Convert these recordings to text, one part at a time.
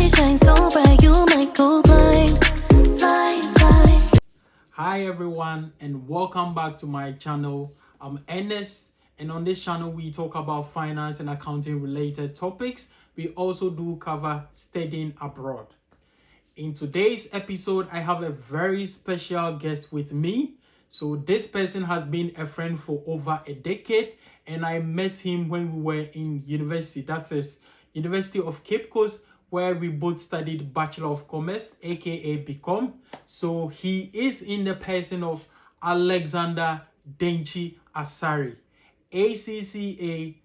light shines so bright you might go blind. Blind, blind. Hi everyone and welcome back to my channel. I'm Ernest, and on this channel we talk about finance and accounting related topics. We also do cover studying abroad. In today's episode, I have a very special guest with me. So this person has been a friend for over a decade, and I met him when we were in university. That is University of Cape Coast, where we both studied Bachelor of Commerce, aka BCom. So he is in the person of Alexander Denchi Asari, ACCA,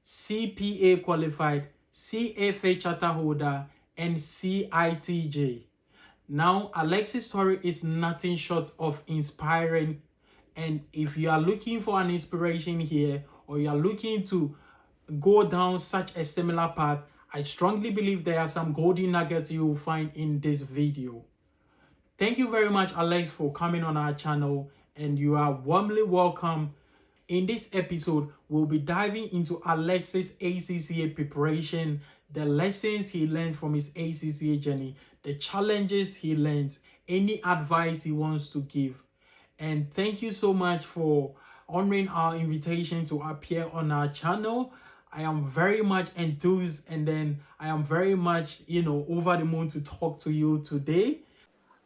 CPA qualified, CFA charter holder, and CITG. Now, Alex's story is nothing short of inspiring. And if you are looking for an inspiration here, or you are looking to go down such a similar path, I strongly believe there are some golden nuggets you will find in this video. Thank you very much, Alex, for coming on our channel, and you are warmly welcome. In this episode, we'll be diving into Alex's ACCA preparation, the lessons he learned from his ACCA journey, the challenges he learned, any advice he wants to give. And thank you so much for honoring our invitation to appear on our channel. I am very much enthused, and then I am very much, over the moon to talk to you today.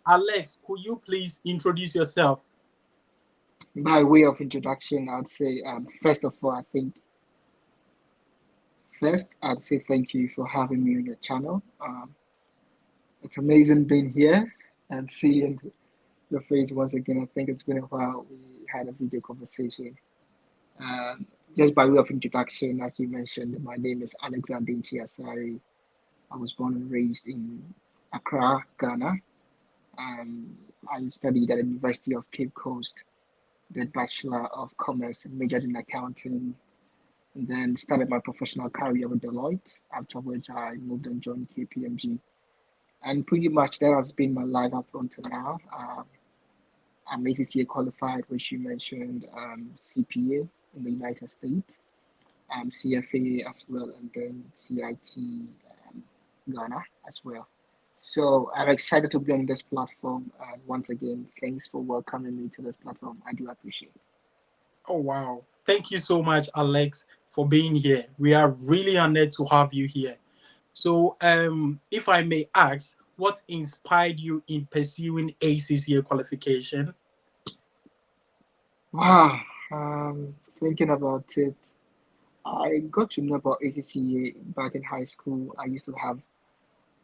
Alex, could you please introduce yourself? By way of introduction, I'd say, first of all, I'd say thank you for having me on your channel. It's amazing being here and seeing your face once again. I think it's been a while. We had a video conversation. Just by way of introduction, as you mentioned, my name is Alexander Asari. I was born and raised in Accra, Ghana. I studied at the University of Cape Coast, did Bachelor of Commerce and majored in accounting, and then started my professional career with Deloitte, after which I moved and joined KPMG. And pretty much that has been my life up until now. I'm ACCA qualified, which you mentioned, CPA in the United States, CFA as well, and then CIT Ghana as well. So I'm excited to be on this platform. And once again, thanks for welcoming me to this platform. I do appreciate it. Oh, wow. Thank you so much, Alex, for being here. We are really honored to have you here. So, if I may ask, what inspired you in pursuing ACCA qualification? Wow. Thinking about it, I got to know about ACCA back in high school. I used to have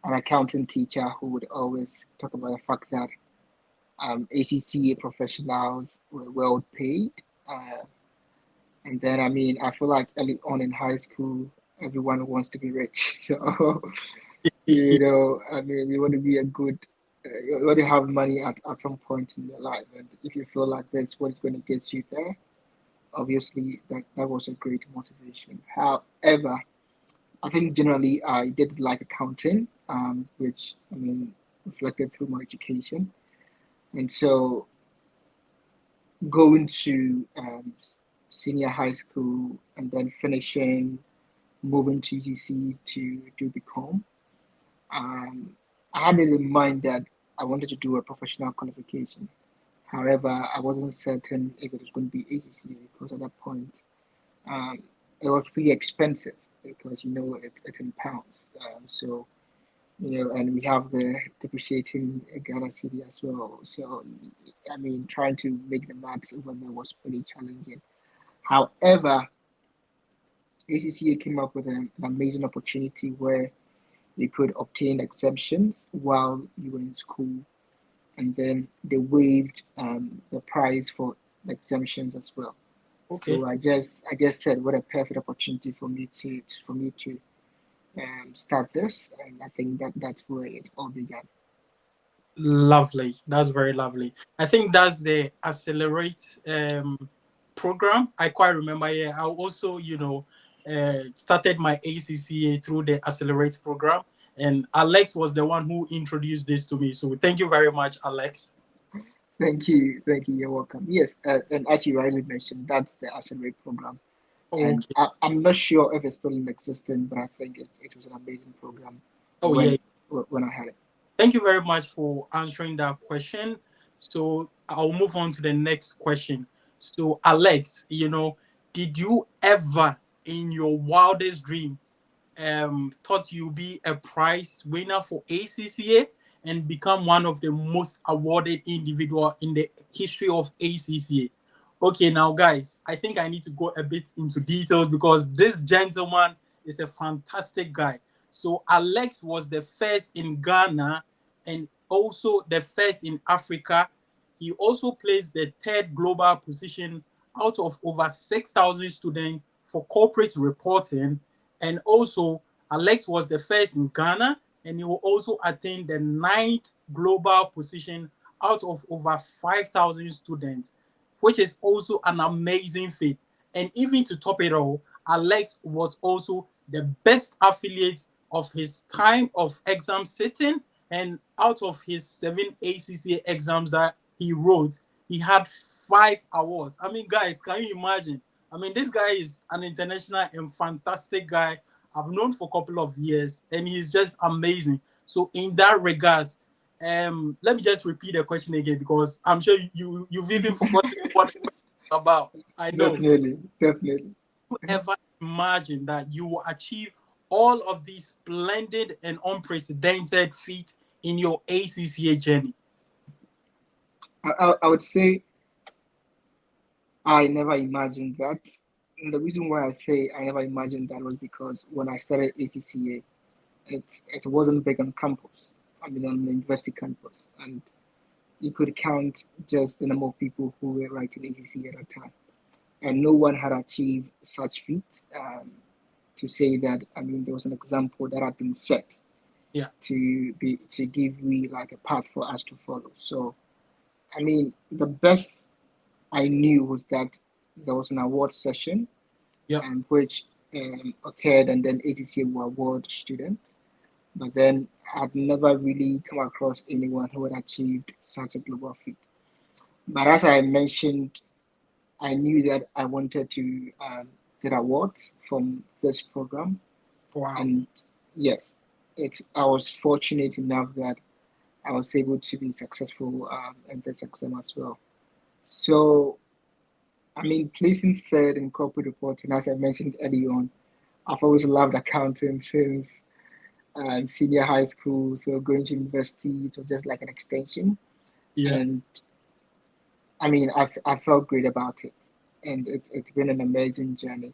an accounting teacher who would always talk about the fact that ACCA professionals were well paid. And then, I feel like early on in high school, everyone wants to be rich. So, you want to be you want to have money at some point in your life. And if you feel like that's what is going to get you there, obviously that was a great motivation. However, I think generally I did like accounting, which reflected through my education. And so going to senior high school and then finishing, moving to UCC to do BCom, I had it in mind that I wanted to do a professional qualification. However, I wasn't certain if it was going to be ACCA because at that point, it was pretty expensive because it's in pounds. And we have the depreciating Ghana city as well. So, trying to make the maths over there was pretty challenging. However, ACCA came up with an amazing opportunity where you could obtain exemptions while you were in school, and then they waived the price for the exemptions as well. Okay. So I just said, what a perfect opportunity for me to start this, and I think that's where it all began. Lovely. That's very lovely. I think that's the Accelerate program. I quite remember. Yeah, I also, started my ACCA through the Accelerate program, and Alex was the one who introduced this to me. So thank you very much, Alex. Thank you. You're welcome. Yes, and as you rightly mentioned, that's the Accelerate program. And Okay. I'm not sure if it's still in existence, but I think it was an amazing program. Oh, yeah. when I had it. Thank you very much for answering that question. So I'll move on to the next question. So Alex, did you ever in your wildest dream thought you'd be a prize winner for ACCA and become one of the most awarded individual in the history of ACCA? Okay, now guys, I think I need to go a bit into details because this gentleman is a fantastic guy. So Alex was the first in Ghana and also the first in Africa. He also placed the third global position out of over 6,000 students for corporate reporting. And also, Alex was the first in Ghana, and he will also attain the ninth global position out of over 5,000 students, which is also an amazing feat. And even to top it all, Alex was also the best affiliate of his time of exam sitting. And out of his 7 ACCA exams that he wrote, he had 5 awards. I mean, guys, can you imagine? I mean, this guy is an international and fantastic guy I've known for a couple of years, and he's just amazing. So, in that regards, let me just repeat the question again because I'm sure you've even forgotten what the question is about. I know. Definitely. You ever imagine that you will achieve all of these splendid and unprecedented feats in your ACCA journey? I would say I never imagined that. And the reason why I say I never imagined that was because when I started ACCA, it wasn't big on campus. I mean, on the university campus, and you could count just the number of people who were writing ACCA at that time, and no one had achieved such feat. To say that, I mean, there was an example that had been set Yeah. to give we like a path for us to follow. So, I mean, the best I knew was that there was an award session, Yeah. which occurred, and then ACCA will award students. But then I'd never really come across anyone who had achieved such a global feat. But as I mentioned, I knew that I wanted to get awards from this program, Wow. and yes, I was fortunate enough that I was able to be successful in this exam as well. So, I mean, placing third in corporate reporting, as I mentioned early on, I've always loved accounting since senior high school. So going to university, it was just like an extension. Yeah. And I mean, I felt great about it. And it's been an amazing journey.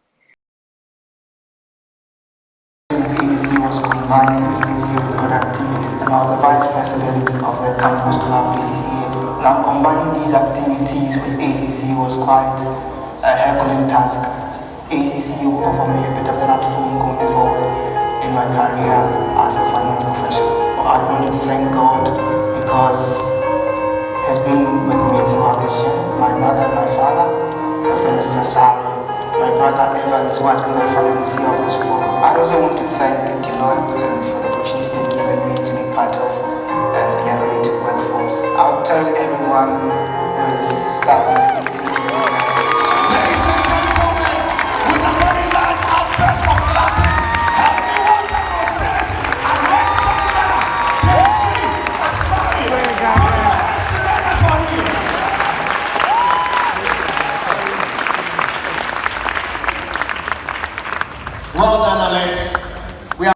ACC was combining ACC with other activities, and I was the vice president of the campus club ACCA. Now combining these activities with ACC was quite a Herculean task. ACC will offer me a better platform going forward in my career as a finance professional. I want to thank God because He's been with me throughout this journey. My mother, my father, Mr. Sari, my brother Evans, who has been a financier of this program. I also want to thank Deloitte for the opportunity they've given me to be part of their great workforce. I'll tell everyone who is starting with ACCA. Ladies and gentlemen, with a very large outburst of clapping, help me welcome on stage Alexander Deji Asari. Put your hands together for him. Well done, Alex. We are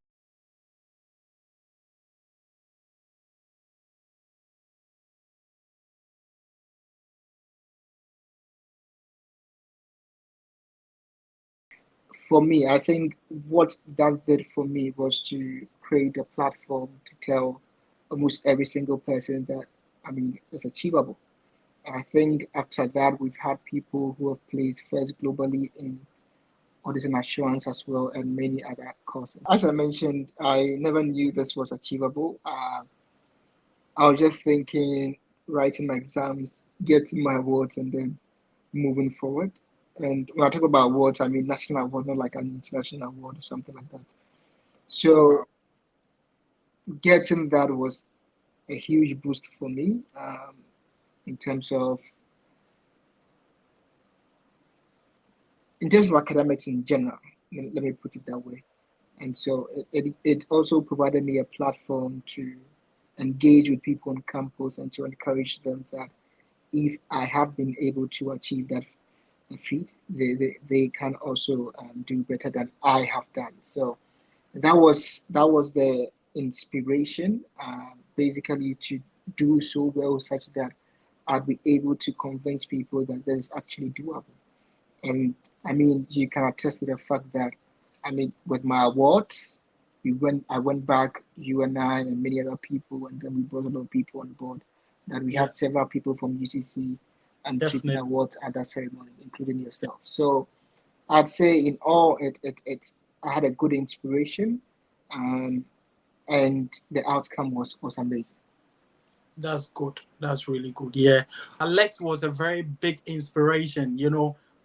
For me, I think what that did for me was to create a platform to tell almost every single person that, I mean, it's achievable. And I think after that, we've had people who have placed first globally in audit and assurance as well, and many other courses. As I mentioned, I never knew this was achievable. I was just thinking, writing my exams, getting my awards, and then moving forward. And when I talk about awards, I mean national award, not like an international award or something like that. So getting that was a huge boost for me in terms of academics in general. Let me put it that way. And so it also provided me a platform to engage with people on campus and to encourage them that if I have been able to achieve that feat, they can also do better than I have done. So that was the inspiration, basically to do so well such that I'd be able to convince people that that is actually doable. And I mean, you can attest to the fact that, I mean, with my awards, I went back, you and I and many other people, and then we brought a lot of people on board. That we Yeah, had several people from UCC taking definitely. awards at that ceremony, including yourself. So I'd say in all, I had a good inspiration, um, and the outcome was amazing. That's good. That's really good. Yeah. Alex was a very big inspiration,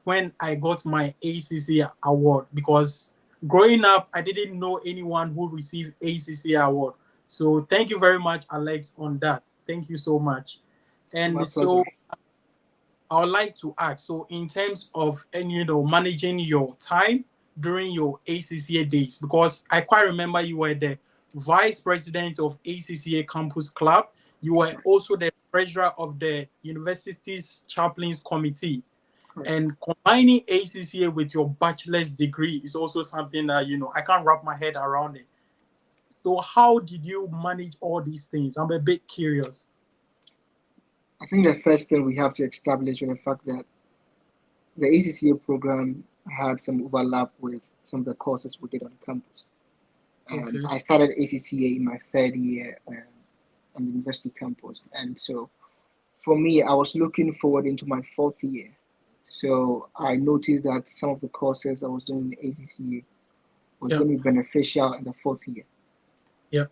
when I got my ACC award, because growing up, I didn't know anyone who received ACC award. So thank you very much, Alex, on that. Thank you so much. My And pleasure. so I would like to ask, so in terms of managing your time during your ACCA days, because I quite remember you were the vice president of ACCA Campus Club. You were Correct. also the treasurer of the university's chaplains committee. Correct. And combining ACCA with your bachelor's degree is also something that I can't wrap my head around it. So how did you manage all these things? I'm a bit curious. I think the first thing we have to establish is the fact that the ACCA program had some overlap with some of the courses we did on campus. Okay. I started ACCA in my third year on the university campus, and so for me, I was looking forward into my fourth year. So I noticed that some of the courses I was doing in ACCA was Yeah. going to be beneficial in the fourth year. Yeah.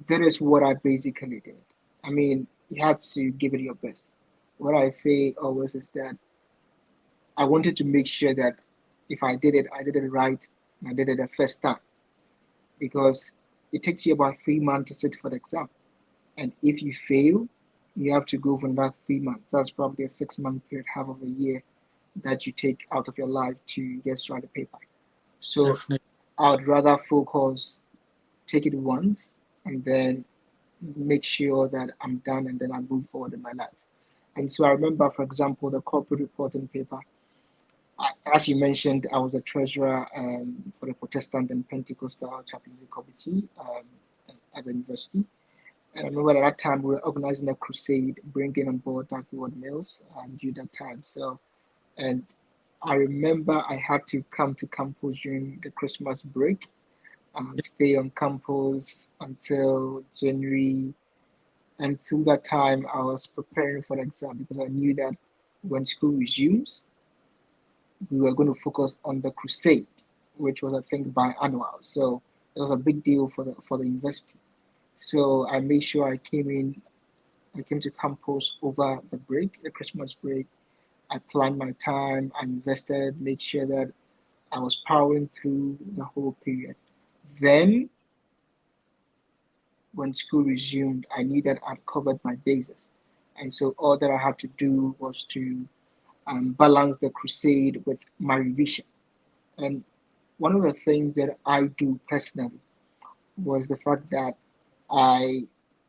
That is what I basically did. I mean, you have to give it your best. What I say always is that I wanted to make sure that if I did it right, and I did it the first time, because it takes you about 3 months to sit for the exam. And if you fail, you have to go for another 3 months. That's probably a 6 month period, half of a year that you take out of your life to just write a paper. So Definitely. I would rather focus, take it once, and then make sure that I'm done and then I move forward in my life. And so I remember, for example, the corporate reporting paper. As you mentioned, I was the treasurer for the Protestant and Pentecostal Chaplaincy Committee at the university. And I remember at that time we were organizing a crusade, bringing on board backward meals during that time. So, and I remember I had to come to campus during the Christmas break, stay on campus until January. And through that time, I was preparing for the exam because I knew that when school resumes, we were going to focus on the crusade, which was, I think, biannual. So it was a big deal for the university. So I made sure I came to campus over the break, the Christmas break. I planned my time, I invested, made sure that I was powering through the whole period. Then, when school resumed, I knew that I'd covered my bases. And so all that I had to do was to balance the crusade with my revision. And one of the things that I do personally was the fact that I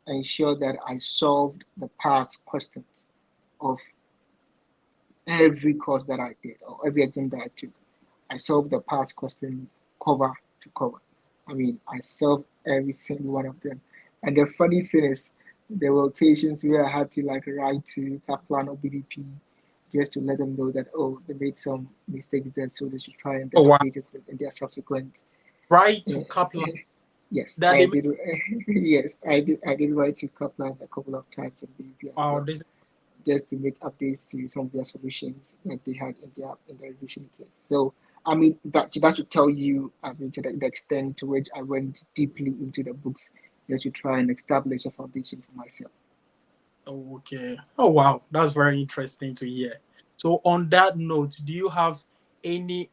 ensured that I solved the past questions of every course that I did or every exam that I took. I solved the past questions cover to cover. I mean, I solved every single one of them. And the funny thing is, there were occasions where I had to like write to Kaplan or BDP just to let them know that, oh, they made some mistakes there, so they should try and Oh, wow. update it in their subsequent. Right Uh, to Kaplan. yes, That I they did. Yes, I did. I did write to Kaplan a couple of times and BDP as wow, well, this just to make updates to some of their solutions that they had in their revision case. So I mean that should tell you, I mean, to the extent to which I went deeply into the books just to try and establish a foundation for myself. okay. Oh wow, that's very interesting to hear. So on that note, do you have any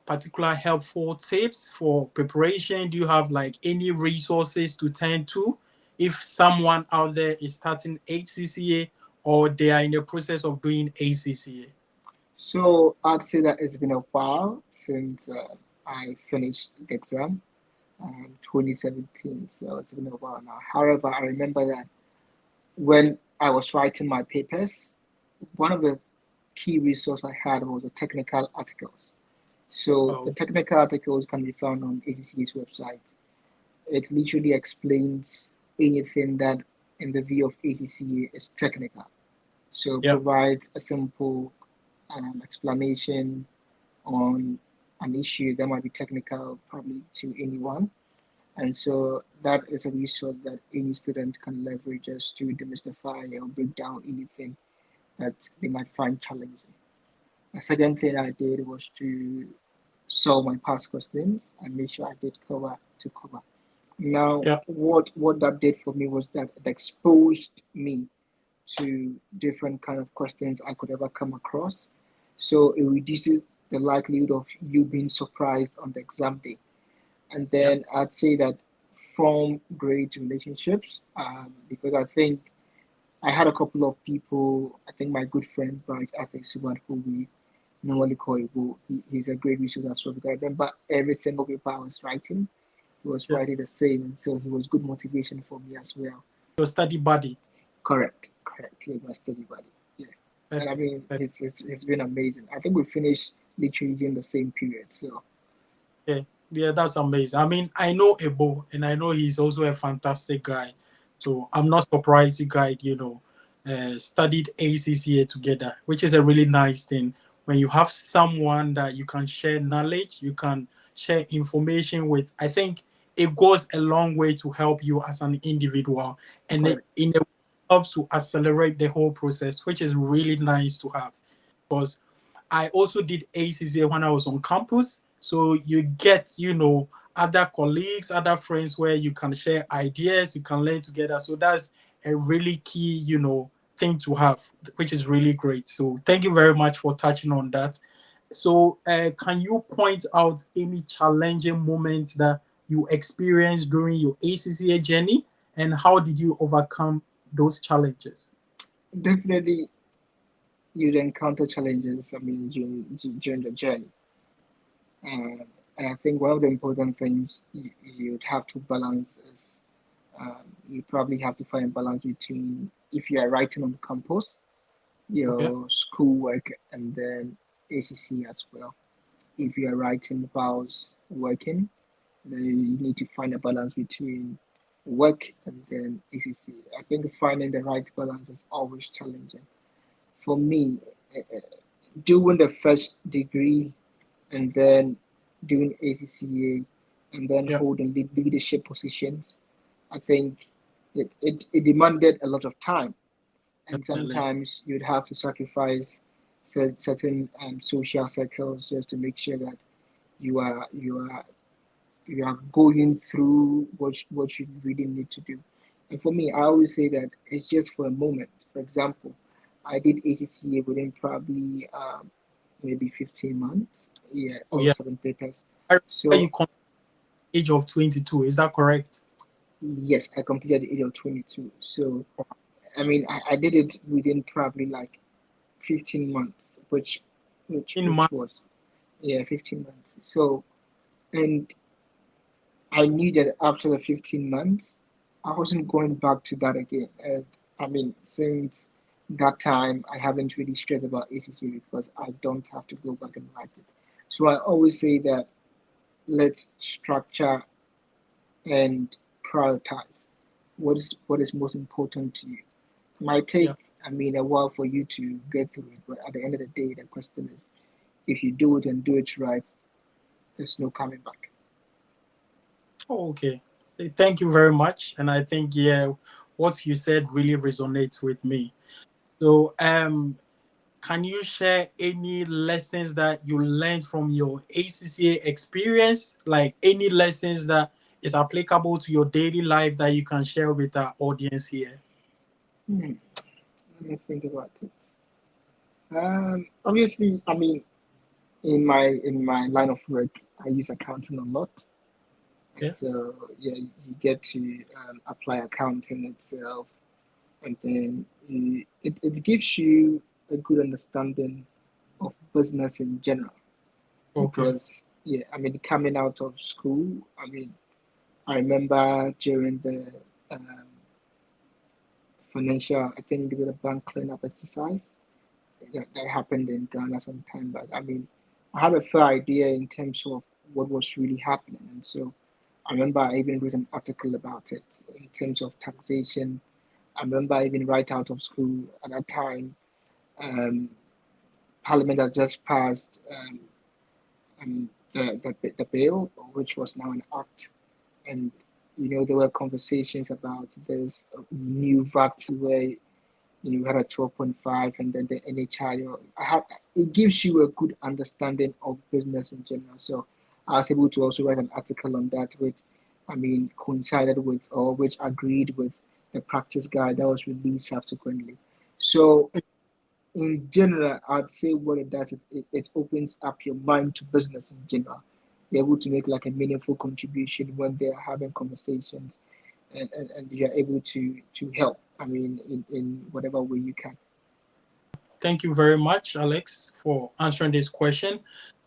particular helpful tips for preparation? Do you have like any resources to turn to if someone out there is starting HCCA or they are in the process of doing ACCA? So I'd say that it's been a while since. I finished the exam 2017, so it's been a while now. However, I remember that when I was writing my papers, one of the key resource I had was the technical articles. So the Oh, technical articles can be found on ACCA's website. It literally explains anything that, in the view of ACCA, is technical. So it yeah, provides a simple explanation on an issue that might be technical probably to anyone. And so that is a resource that any student can leverage just to demystify or break down anything that they might find challenging. The second thing I did was to solve my past questions and make sure I did cover to cover. Now, yeah, what that did for me was that it exposed me to different kind of questions I could ever come across. So it reduces the likelihood of you being surprised on the exam day. And yeah, then I'd say that form great relationships because I think I had a couple of people. I think my good friend Bright, I think Suban, who we normally call Ibu, he's a great resource as well because I remember every single paper I was writing, he was yeah. writing the same, and so he was good motivation for me as well. Your study buddy. Correct. He was my study buddy. Yeah, and I Perfect, mean perfect. it's been amazing. I think we finished literally in the same period. So Yeah, yeah, that's amazing. I mean, I know Ebo, and I know he's also a fantastic guy. So I'm not surprised you guys, studied ACCA together, which is a really nice thing. When you have someone that you can share knowledge, you can share information with. I think it goes a long way to help you as an individual, and it correct. in a helps to accelerate the whole process, which is really nice to have. Because I also did ACCA when I was on campus. So you get, other colleagues, other friends where you can share ideas, you can learn together. So that's a really key, thing to have, which is really great. So thank you very much for touching on that. So can you point out any challenging moments that you experienced during your ACCA journey, and how did you overcome those challenges? Definitely, you'd encounter challenges. I mean, during the journey. And, and I think one of the important things you'd have to balance is you probably have to find a balance between if you are writing on campus, Okay. your schoolwork, and then ACC as well. If you are writing whilst working, then you need to find a balance between work and then ACC. I think finding the right balance is always challenging. For me, doing the first degree and then doing ACCA and then Yeah, holding leadership positions, I think it demanded a lot of time. And definitely. sometimes you'd have to sacrifice certain social circles just to make sure that you are you are you are going through what you really need to do. And for me, I always say that it's just for a moment. For example, I did ACCA within probably maybe 15 months, yeah, Oh, all yeah. seven papers. I remember So you come age of 22. Is that correct? yes, I completed the age of 22. So I mean, I did it within probably like 15 months, In which my was yeah 15 months. So and I knew that after the 15 months, I wasn't going back to that again. And I mean, since that time, I haven't really stressed about ACC because I don't have to go back and write it. So I always say that let's structure and prioritize what is most important to you. It might take, yeah. I mean, a while for you to get through it, but at the end of the day, the question is, if you do it and do it right, there's no coming back. Oh, okay. Thank you very much. And I think what you said really resonates with me. So can you share any lessons that you learned from your ACCA experience? Like any lessons that is applicable to your daily life that you can share with our audience here? Hmm, let me think about it. Obviously, I mean, in my line of work, I use accounting a lot, and Yeah. so yeah, you get to apply accounting itself, and then it gives you a good understanding of business in general Okay. because yeah, I mean, coming out of school, I mean, I remember during the um, financial, I think the bank cleanup exercise that happened in Ghana sometime back. I mean, I had a fair idea in terms of what was really happening, and so I remember I even wrote an article about it in terms of taxation. I remember even right out of school at that time, um, Parliament had just passed the bill, which was now an act, and there were conversations about this new VAT where you had a 12.5 and then the NHI. It gives you a good understanding of business in general. So I was able to also write an article on that, which I mean coincided with or which agreed with the practice guide that was released subsequently. So in general, I'd say what it does, it opens up your mind to business in general. You're able to make like a meaningful contribution when they're having conversations, and you're able to help. I mean, in whatever way you can. Thank you very much, Alex, for answering this question.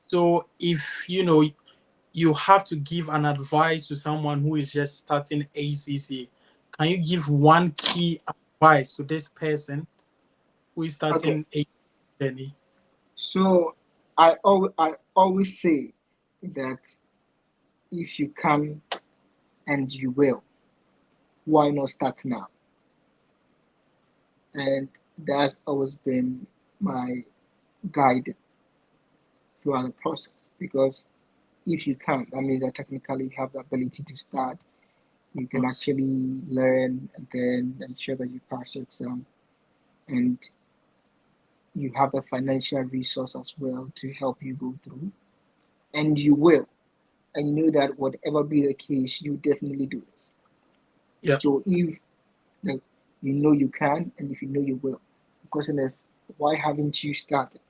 So, if you have to give an advice to someone who is just starting ACCA, can you give one key advice to this person who is Okay, starting a journey? so I always say that if you can and you will, why not start now? And that's always been my guide throughout the process, because if you can't, that means that technically you have the ability to start. You can Yes. actually learn and then ensure that you pass your exam, and you have the financial resource as well to help you go through, and you will. And you know that whatever be the case, you definitely do this. Yeah. So if the, you know you can, and if you know you will, the question is, why haven't you started?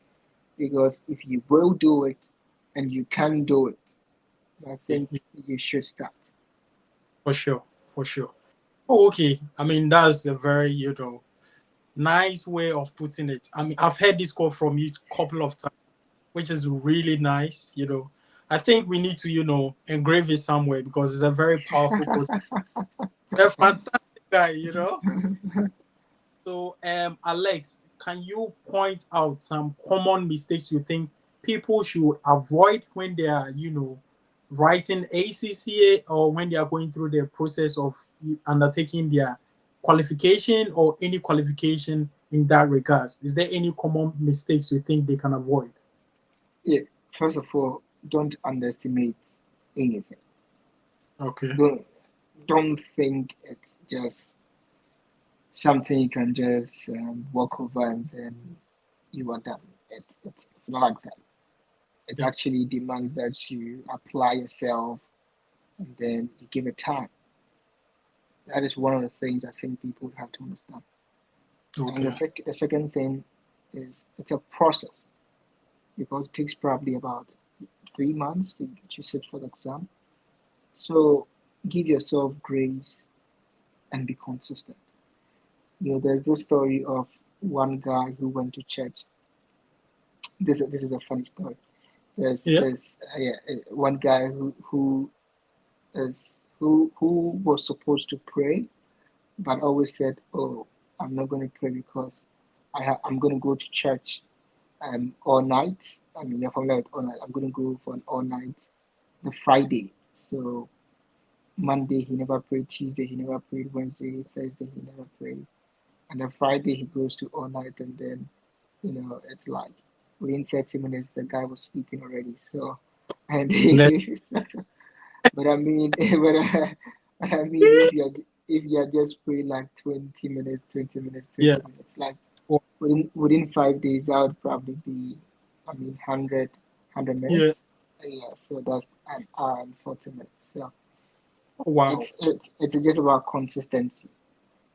Because if you will do it and you can do it, I think Yeah, you should start. for sure. For sure. Oh, okay. I mean, that's a very, nice way of putting it. I mean, I've heard this quote from you a couple of times, which is really nice. I think we need to, engrave it somewhere because it's a very powerful quote. A fantastic guy. So, Alex, can you point out some common mistakes you think people should avoid when they are, writing ACCA or when they are going through the process of undertaking their qualification or any qualification in that regards? Is there any common mistakes you think they can avoid? Yeah, first of all, don't underestimate anything. Okay. Don't don't think it's just something you can just walk over and then you are done. It's not like that. It Yeah. actually demands that you apply yourself and then you give it time. That is one of the things I think people have to understand. And Okay. the second thing is it's a process, because it takes probably about 3 months to get you sit for the exam. So give yourself grace and be consistent. There's this story of one guy who went to church. This is a funny story. Yeah. One guy who was supposed to pray, but always said, "Oh, I'm not going to pray because I'm going to go to church all night. I mean, you're familiar with all night. I'm going to go for an all night the Friday." So Monday he never prayed, Tuesday he never prayed, Wednesday, Thursday he never prayed, and then Friday he goes to all night, and then it's like within 30 minutes the guy was sleeping already. So, and Let- but I mean, but I mean, if you are just praying like 20 minutes, 20 minutes, yeah. 20 minutes, like Oh, within 5 days, that would probably be, I mean, 100 yeah. minutes. Yeah, so that's an hour and 40 minutes. So Oh, wow. it's just about consistency,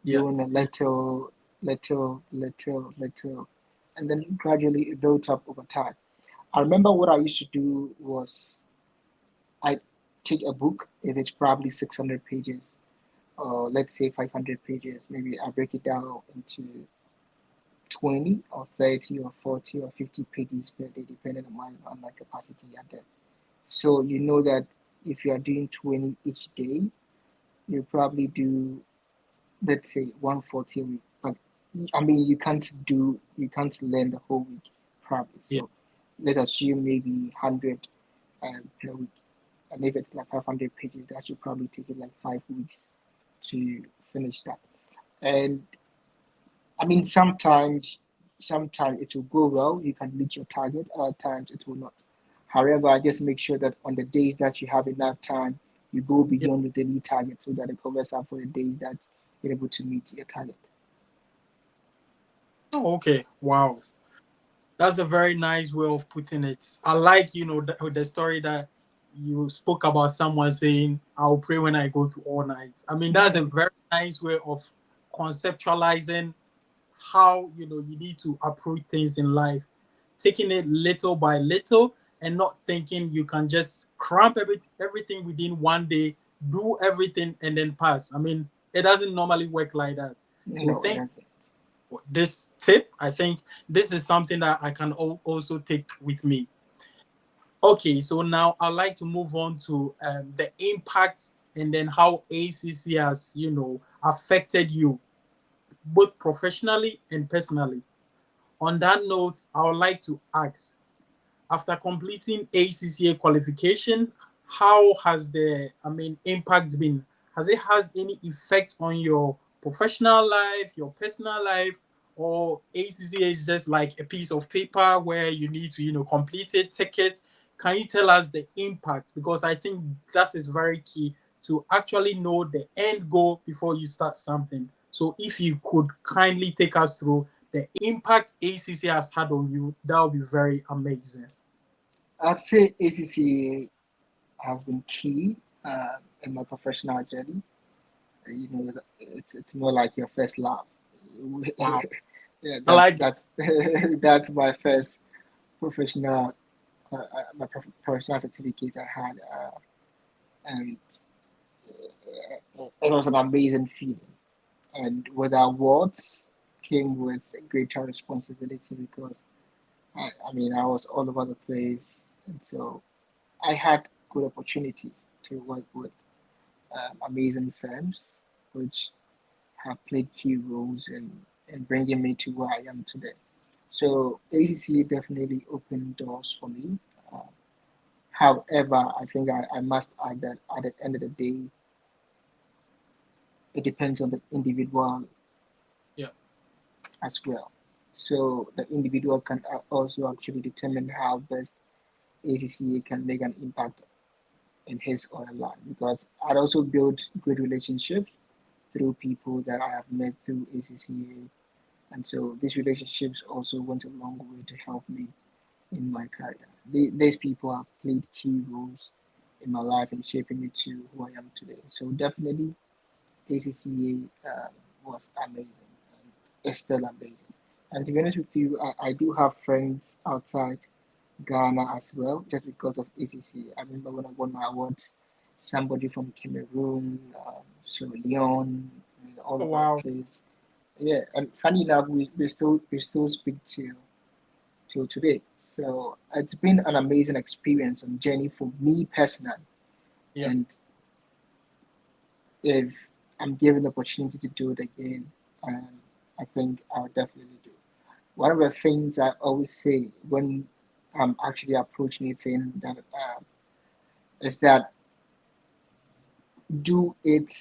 Yeah. doing a Yeah. little, and then gradually it built up over time. I remember what I used to do was I take a book, if it's probably 600 pages, or let's say 500 pages, maybe I break it down into 20 or 30 or 40 or 50 pages per day, depending on my capacity at that. So you know that if you are doing 20 each day, you probably do, let's say, 140 a week. But I mean, you can't learn the whole week probably. Yeah. So let's assume maybe 100 per week. And if it's like 500 pages, that should probably take it like 5 weeks to finish that. And I mean, sometimes it will go well. You can meet your target. Other times it will not. However, just make sure that on the days that you have enough time, you go Yeah. beyond the daily target so that it covers up for the days that you're able to meet your target. Oh, okay. Wow. That's a very nice way of putting it. I like, the story that you spoke about someone saying, I'll pray when I go to all night. I mean, that's a very nice way of conceptualizing how, you need to approach things in life, taking it little by little and not thinking you can just cramp everything within one day, do everything and then pass. I mean, it doesn't normally work like that. So No, thank that's it. this tip. I think this is something that I can also take with me. Okay, so now I'd like to move on to the impact and then how ACC has, affected you both professionally and personally. On that note, I would like to ask, after completing ACCA qualification, how has impact been? Has it had any effect on your professional life, your personal life, or ACCA is just like a piece of paper where you need to, complete it, take it? Can you tell us the impact? Because I think that is very key to actually know the end goal before you start something. So if you could kindly take us through the impact ACC has had on you, that would be very amazing. I'd say ACCA has been key in my professional journey. It's more like your first love. Wow. Yeah, I like that. that's that's my first professional professional certificate I had, and it was an amazing feeling. And with the awards came with greater responsibility because I mean I was all over the place, and so I had good opportunities to work with amazing firms, which have played key roles in bringing me to where I am today. So ACCA definitely opened doors for me. Uh, However, I think I must add that at the end of the day, it depends on the individual Yeah. as well. So the individual can also actually determine how best ACCA can make an impact in his or her life. Because I'd also built great relationships through people that I have met through ACCA, and so these relationships also went a long way to help me in my career. These people have played key roles in my life and shaping me to who I am today. So definitely ACCA was amazing and is still amazing. And to be honest with you, I do have friends outside Ghana as well, just because of ACCA. I remember when I won my awards, somebody from Cameroon, Sierra Leone, I mean, all Oh, over the wow. place. Yeah, and funny enough, we still speak till today. So it's been an amazing experience and journey for me personally. Yeah. And if I'm given the opportunity to do it again, um, I think I'll definitely do. One of the things I always say when I'm actually approaching anything that is that do it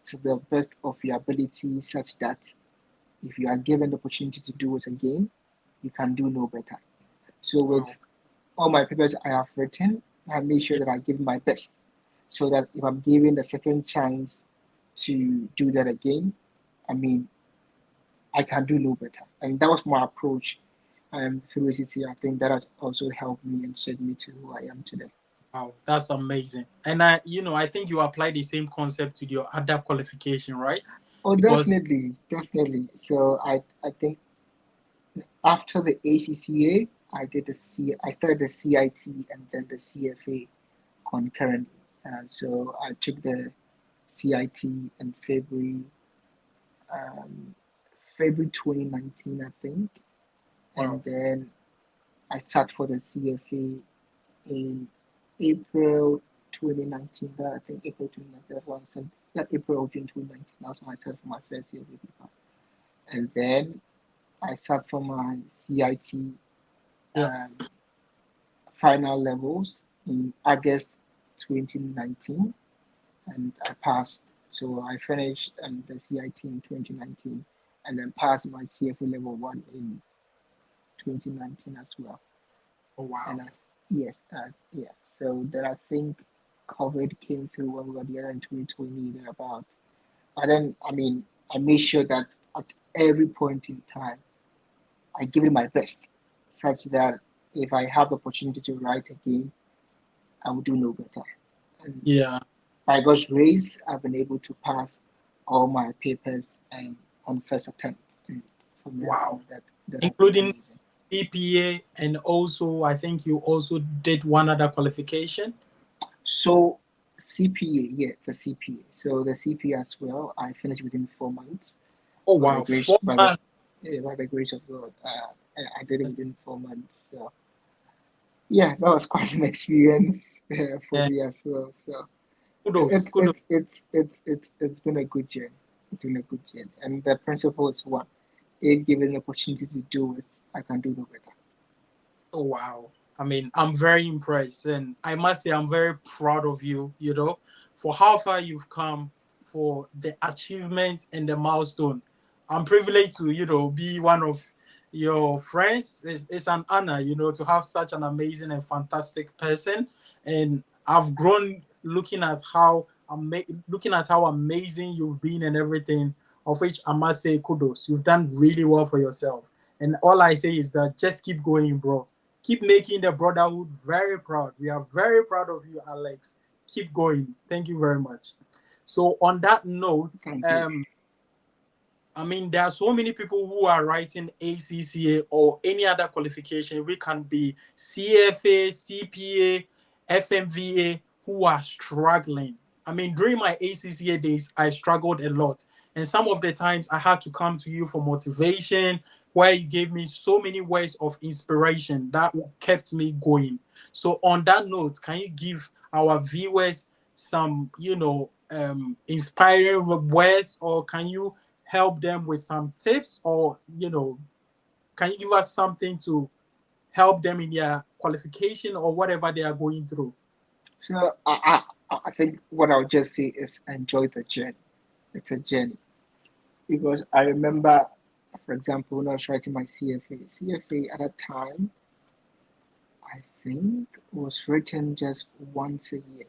to the best of your ability, such that if you are given the opportunity to do it again, you can do no better. So with Wow. all my papers I have written, I make sure Yeah. that I give my best, so that if I'm given the second chance to do that again, I mean I can do no better. And that was my approach through ACT. I think that has also helped me and shaped me to who I am today. Wow. That's amazing. And I think you apply the same concept to your other qualification, right? Oh, Because definitely, definitely. So I think after the ACCA, I started the CIT and then the CFA concurrently. So I took the CIT in um, February 2019, I think, wow. and then I sat for the CFA in April 2019. That I think April 2019. That's what I said. Yeah, April or June 2019. That's when I started for my first year with people. And then I sat for my CIT Yeah. final levels in August 2019, and I passed. So I finished the CIT in 2019, and then passed my CFA level 1 in 2019 as well. Oh wow. And yes, yeah. So then I think COVID came through when we were there in 2020 thereabout. But then I made sure that at every point in time I give it my best, such that if I have the opportunity to write again, I will do no better. And Yeah. by God's grace, I've been able to pass all my papers on first attempt. And for me, I Wow. think that has been Including amazing. CPA, and also I think you also did one other qualification. So CPA, yeah, the CPA. So the CPA as well, I finished within 4 months. Oh By the wow, grace, four by the months. yeah, by the grace of God, I did it within 4 months. So yeah, that was quite an experience for Yeah, me as well. So kudos, kudos. it's been a good journey. It's been a good journey, and the principle is one: if given the opportunity to do it, I can do no better. Oh wow. I mean, I'm very impressed, and I must say I'm very proud of you, for how far you've come, for the achievement and the milestone. I'm privileged to, be one of your friends. It's an honor, to have such an amazing and fantastic person. And I've grown looking at how amazing you've been and everything, of which I must say kudos. You've done really well for yourself. And all I say is that just keep going, bro. Keep making the brotherhood very proud. We are very proud of you, Alex. Keep going. Thank you very much. So on that note, Thank you. I mean, there are so many people who are writing ACCA or any other qualification. We can be CFA, CPA, FMVA, who are struggling. I mean, during my ACCA days, I struggled a lot. And some of the times I had to come to you for motivation, where you gave me so many words of inspiration that kept me going. So, on that note, can you give our viewers some, inspiring words, or can you help them with some tips, or can you give us something to help them in their qualification or whatever they are going through? So I think what I'll just say is enjoy the journey. It's a journey because I remember, for example, when I was writing my CFA at that time, I think was written just once a year.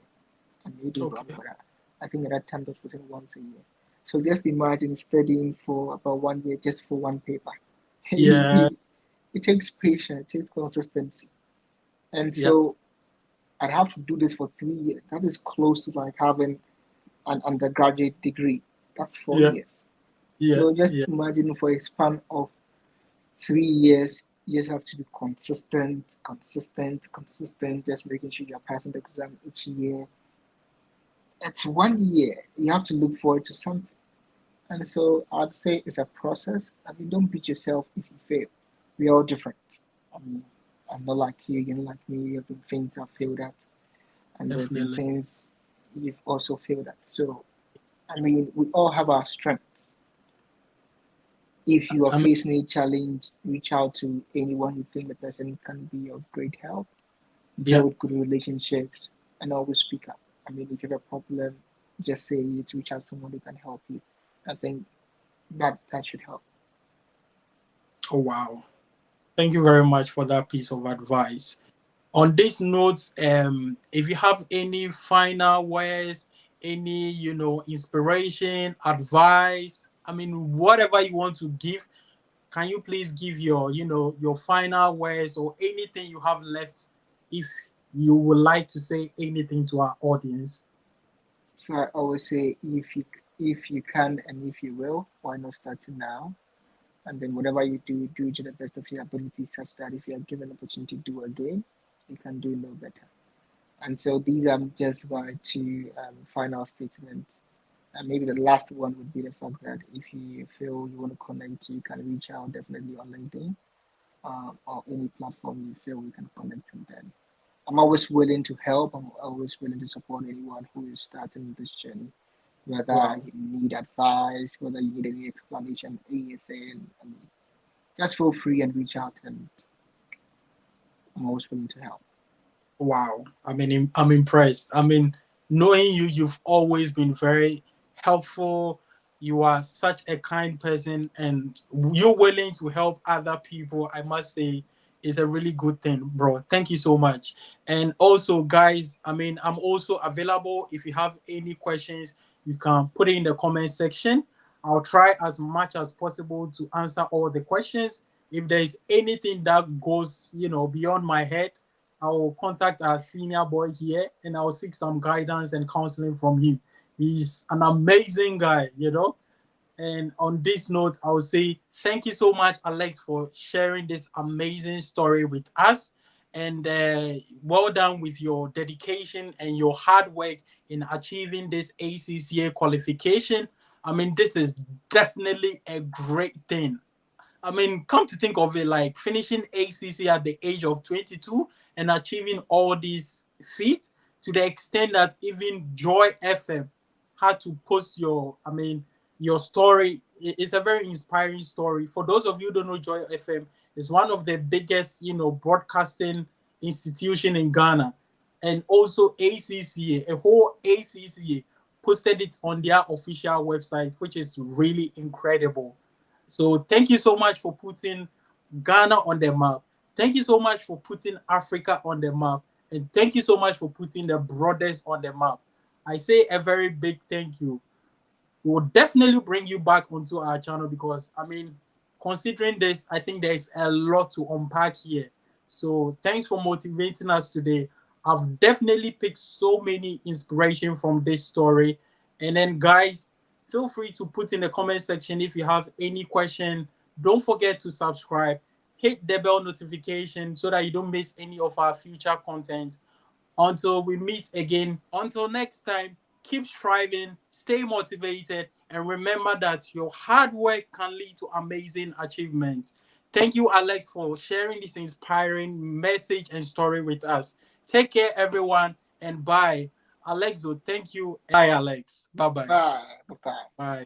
I may be wrong, Okay. but I think at that time it was written once a year. So just imagine studying for about 1 year just for one paper. Yeah. It takes patience, it takes consistency. And Yeah. so I'd have to do this for 3 years. That is close to like having an undergraduate degree. That's four Yeah. years. Yeah. So just Yeah. imagine for a span of 3 years, you just have to be consistent, just making sure you're passing the exam each year. It's 1 year. You have to look forward to something. And so I'd say it's a process. I mean, don't beat yourself if you fail. We're all different. I mean, I'm not like you're not like me. There have been things I've failed at, and there have been Definitely. things you've also failed at. So, I mean, we all have our strengths. If you are I mean, facing a challenge, reach out to anyone you think the person can be of great help, yeah. build good relationships, and always speak up. I mean, if you have a problem, just say it, reach out to someone who can help you. I think that should help. Oh wow. Thank you very much for that piece of advice. On this note, if you have any final words, any inspiration, advice, I mean, whatever you want to give, can you please give your final words or anything you have left, if you would like to say anything to our audience? So I always say if you can and if you will, why not start now? And then whatever you do, do it to the best of your ability, such that if you are given the opportunity to do again, you can do no better. And so these are just my two final statements. And maybe the last one would be the fact that if you feel you want to connect, you can reach out definitely on LinkedIn or any platform you feel we can connect, and then I'm always willing to help. I'm always willing to support anyone who is starting this journey, whether Wow. you need advice, whether you need any explanation, anything. I mean, just feel free and reach out, and I'm always willing to help. Wow. I mean, I'm impressed. I mean, knowing you, you've always been very helpful. You are such a kind person, and you're willing to help other people. I must say, is a really good thing, bro. Thank you so much. And also, guys, I mean, I'm also available. If you have any questions, you can put it in the comment section. I'll try as much as possible to answer all the questions. If there is anything that goes, beyond my head, I will contact our senior boy here and I'll seek some guidance and counseling from him. He's an amazing guy. And on this note, I will say thank you so much, Alex, for sharing this amazing story with us. And well done with your dedication and your hard work in achieving this ACCA qualification. I mean, this is definitely a great thing. I mean, come to think of it, like finishing ACC at the age of 22 and achieving all these feats to the extent that even Joy FM had to post your story. It's a very inspiring story. For those of you who don't know, Joy FM is one of the biggest, broadcasting institution in Ghana. And also ACCA, a whole ACCA posted it on their official website, which is really incredible. So thank you so much for putting Ghana on the map. Thank you so much for putting Africa on the map. And thank you so much for putting the brothers on the map. I say a very big thank you. We will definitely bring you back onto our channel because, I mean, considering this, I think there's a lot to unpack here. So thanks for motivating us today. I've definitely picked so many inspiration from this story. And then, guys, feel free to put in the comment section if you have any question. Don't forget to subscribe, hit the bell notification so that you don't miss any of our future content. Until we meet again, until next time, keep striving, stay motivated, and remember that your hard work can lead to amazing achievements. Thank you, Alex, for sharing this inspiring message and story with us. Take care, everyone, and bye. Alexo, thank you. Bye, Alex. Bye-bye. Bye. Bye. Bye.